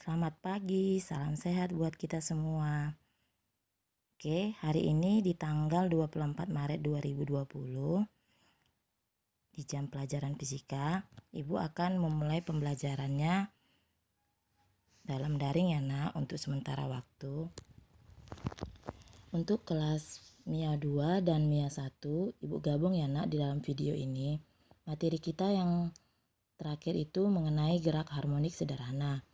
Selamat pagi, salam sehat buat kita semua. Oke, hari ini di tanggal 24 Maret 2020, di jam pelajaran fisika, Ibu akan memulai pembelajarannya dalam daring ya nak, untuk sementara waktu. Untuk kelas MIA 2 dan MIA 1, Ibu gabung ya nak di dalam video ini. Materi kita yang terakhir itu mengenai gerak harmonik sederhana.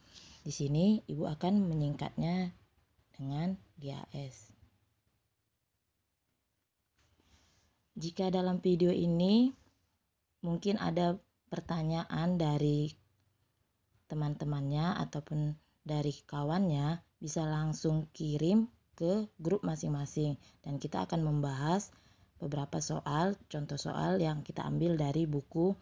Di sini Ibu akan menyingkatnya dengan GAS. Jika dalam video ini mungkin ada pertanyaan dari teman-temannya ataupun dari kawannya, bisa langsung kirim ke grup masing-masing dan kita akan membahas beberapa soal, contoh soal yang kita ambil dari buku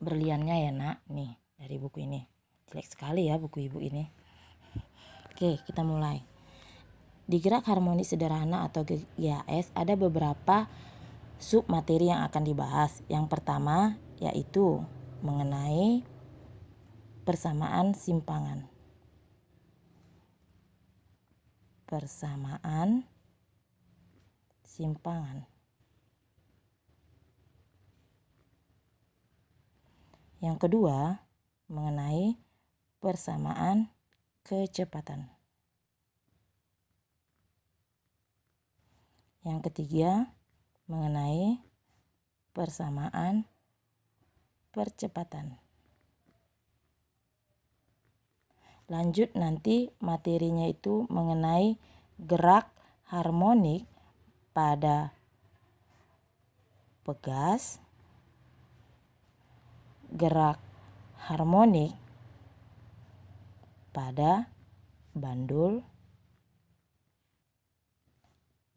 berliannya ya nak. Nih, dari buku ini. Jelek sekali ya buku ibu ini. Oke, kita mulai. Di gerak harmonik sederhana atau GAS ada beberapa sub materi yang akan dibahas. Yang pertama yaitu mengenai persamaan simpangan. Persamaan simpangan. Yang kedua mengenai persamaan kecepatan. Yang ketiga mengenai persamaan percepatan. Lanjut nanti materinya itu mengenai gerak harmonik pada pegas, gerak harmonik pada bandul,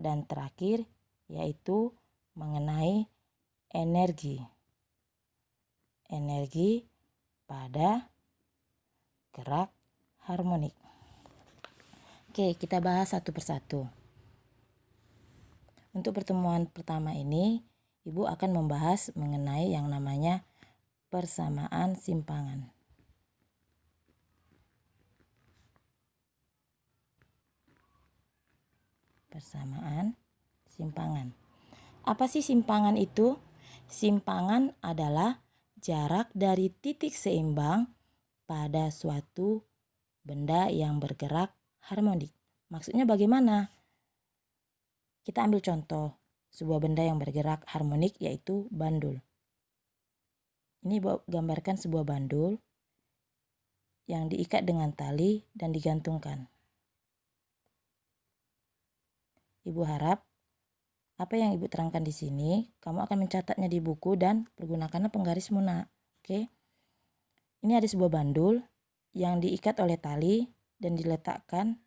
dan terakhir yaitu mengenai energi pada gerak harmonik. Oke, kita bahas satu persatu. Untuk pertemuan pertama ini, Ibu akan membahas mengenai yang namanya persamaan simpangan. Persamaan simpangan. Apa sih simpangan itu? Simpangan adalah jarak dari titik seimbang pada suatu benda yang bergerak harmonik. Maksudnya bagaimana? Kita ambil contoh sebuah benda yang bergerak harmonik yaitu bandul. Ini gambarkan sebuah bandul yang diikat dengan tali dan digantungkan. Ibu harap apa yang Ibu terangkan di sini, kamu akan mencatatnya di buku dan pergunakanlah penggaris muna. Oke. Ini ada sebuah bandul yang diikat oleh tali dan diletakkan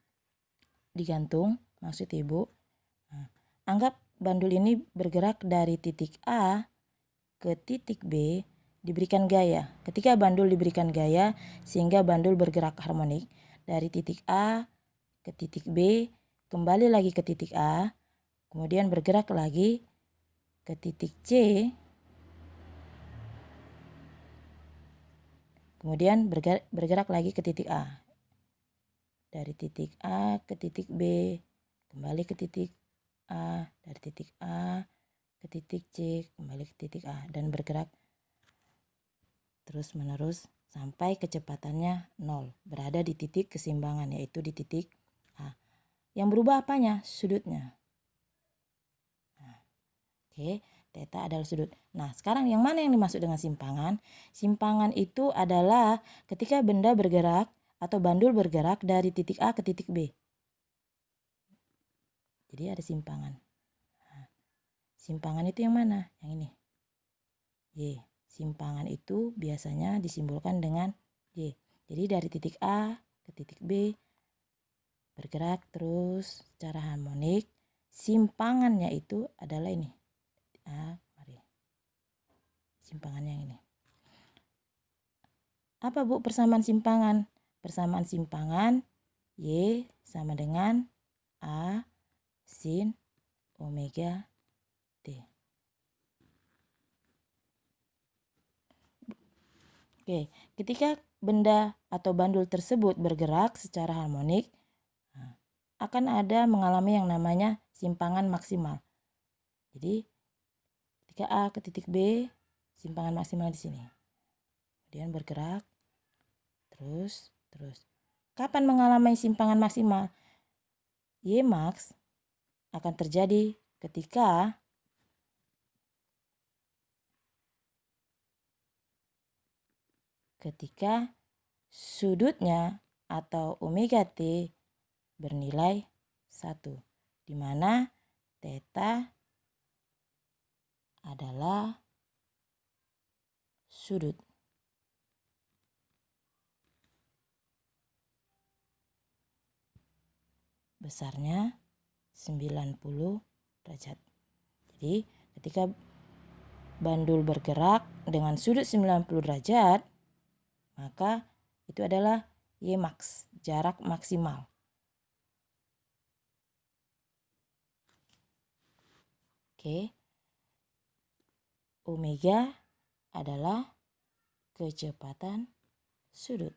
digantung, maksud Ibu. Nah, anggap bandul ini bergerak dari titik A ke titik B, diberikan gaya. Ketika bandul diberikan gaya sehingga bandul bergerak harmonik dari titik A ke titik B, kembali lagi ke titik A, kemudian bergerak lagi ke titik C, kemudian bergerak lagi ke titik A. Dari titik A ke titik B, kembali ke titik A, dari titik A ke titik C, kembali ke titik A, dan bergerak terus menerus sampai kecepatannya 0, berada di titik keseimbangan, yaitu di titik A. Yang berubah apanya? Sudutnya. Nah, oke, theta adalah sudut. Nah, sekarang yang mana yang dimaksud dengan simpangan? Simpangan itu adalah ketika benda bergerak atau bandul bergerak dari titik A ke titik B. Jadi ada simpangan. Nah, simpangan itu yang mana? Yang ini. Y. Simpangan itu biasanya disimbolkan dengan Y. Jadi dari titik A ke titik B bergerak terus secara harmonik. Simpangannya itu adalah ini. Mari. Simpangannya yang ini. Apa Bu persamaan simpangan? Persamaan simpangan Y sama dengan A sin omega T. Oke, ketika benda atau bandul tersebut bergerak secara harmonik, akan ada mengalami yang namanya simpangan maksimal. Jadi, ketika A ke titik B, simpangan maksimal di sini. Kemudian bergerak, terus. Kapan mengalami simpangan maksimal? Y-max akan terjadi ketika sudutnya atau omega T bernilai 1, di mana theta adalah sudut. Besarnya 90 derajat. Jadi, ketika bandul bergerak dengan sudut 90 derajat, maka itu adalah Y-max, jarak maksimal. Oke. Omega adalah kecepatan sudut.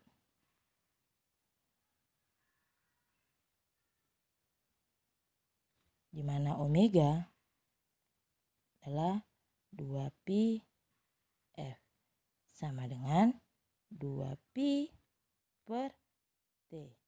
Di mana omega adalah 2pi F sama dengan 2pi per T.